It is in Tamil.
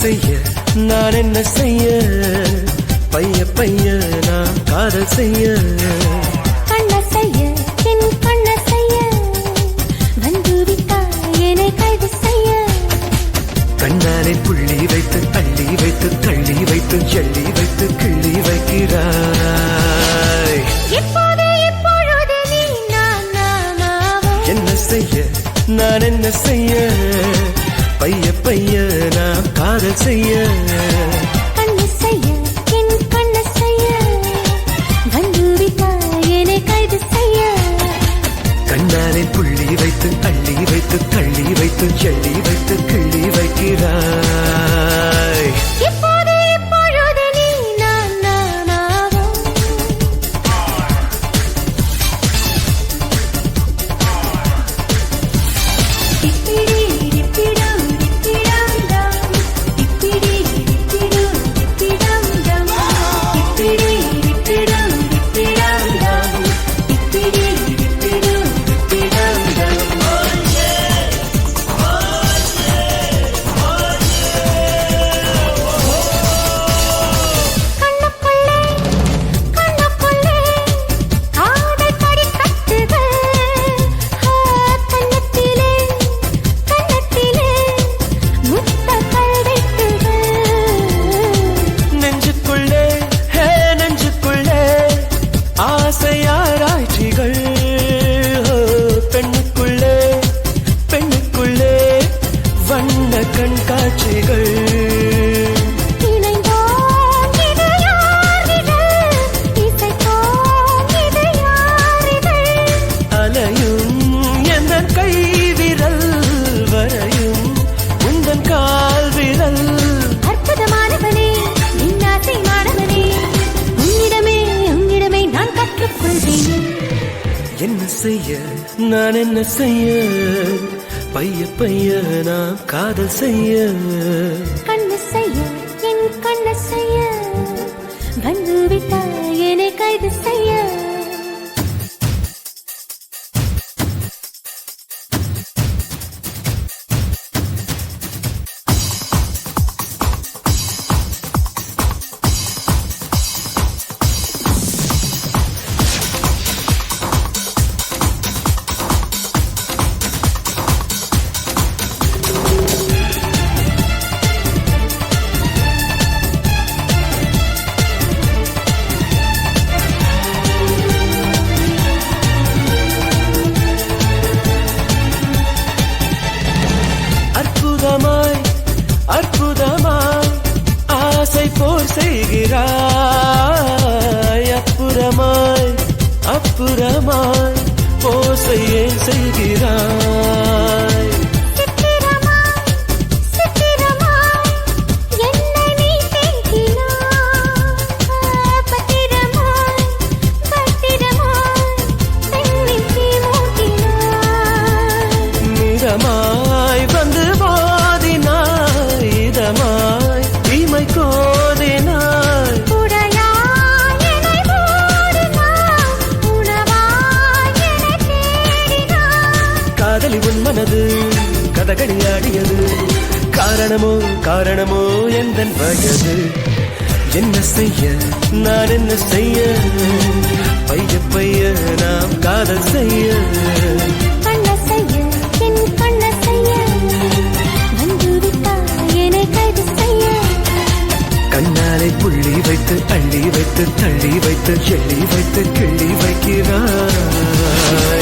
செய்ய நான் என்ன செய்ய பைய பைய நான் காதல் செய்ய கண்ண செய்ய என் கண்ண செய்ய வந்து விட்டாய் என்னை கைது செய்ய கண்ணாலே புள்ளி வைத்து அள்ளி வைத்து தள்ளி வைத்து எள்ளி வைத்து கிள்ளி வைக்கிறாய் இப்போது இப்பொழுது நீ நானாவோ என்ன செய்ய நான் என்ன செய்ய பைய பைய நான் காதல் செய்ய கண்ண செய்ய என் கண்ண செய்ய வந்து விட்டாய் என்னை கைது செய்ய கண்ணாலே புள்ளி வைத்து அள்ளி வைத்து தள்ளி வைத்து எள்ளி வைத்து கிள்ளி வைக்கிறாய் இப்போது இப்பொழுது நீ நானாவோ டிப்பிடி டிப்பிடம் டிப்பிடம் டம் டிப்பிடி டிப்பிடும் டிப்பிடம் டம் டிப்பிடி டிப்பிடம் டிப்பிடம் டம் டிப்பிடி டிப்பிடும் டிப்பிடம் டம் கண்ணுக்குள்ளே கண்ணுக்குள்ளே காதல் படி கட்டுகள் கண்ணத்திலே கண்ணத்திலே முத்த கல்வெட்டுகள் நெஞ்சுக்குள்ளே ஹே நெஞ்சுக்குள்ளே ஆசையாராய்ச்சிகள் பெண்ணுக்குள்ளே பெண்ணுக்குள்ளே வண்ண கண்காட்சிகள் இணைந்தோம் இது யாரிதழ் இசைத்தோம் இது யாரிதழ் அலையும் எந்தன் கை விரல் வரையும் உந்தன் கால் விரல் அற்புதமானவனே இன்னாசை மாணவனே உன்னிடமே நான் கற்றுக்கொள்வேன் என்ன செய்ய நான் என்ன செய்ய பைய பைய நான் காதல் செய்ய கண்ண செய்ய என் கண்ண செய்ய வந்து விட்டாய் என்னை கைது செய்ய அற்புதமாய் அற்புதமாய் ஆசை போர் செய்கிறாய் அப்புறமாய் அப்புறமாய் போசை ஏன் செய்கிறாய் சித்திரமாய் சித்திரமாய் என்னை நீ தேக்கினாய் பத்திரமாய் பத்திரமாய் பெண்ணின் தீ மூட்டினாய் மிதமாய் வந்து போதினாய் இதமாய் தீமை கோதினாய் உடையாய் என்னை மூடினாய் உணவாய் என்னை தேடினாய் காதலி உன் மனது கதகளி ஆடியது காரணமோ காரணமோ எந்தன் வயது என்ன செய்ய நான் என்ன செய்ய பைய பைய நாம் காதல் செய்ய கண்ண செய்ய என் கண்ண செய்ய வந்து விட்டாய் என்னை கைது செய்ய கண்ணாலே புள்ளி வைத்து அள்ளி வைத்து தள்ளி வைத்து எள்ளி வைத்து கிள்ளி வைக்கிறாய்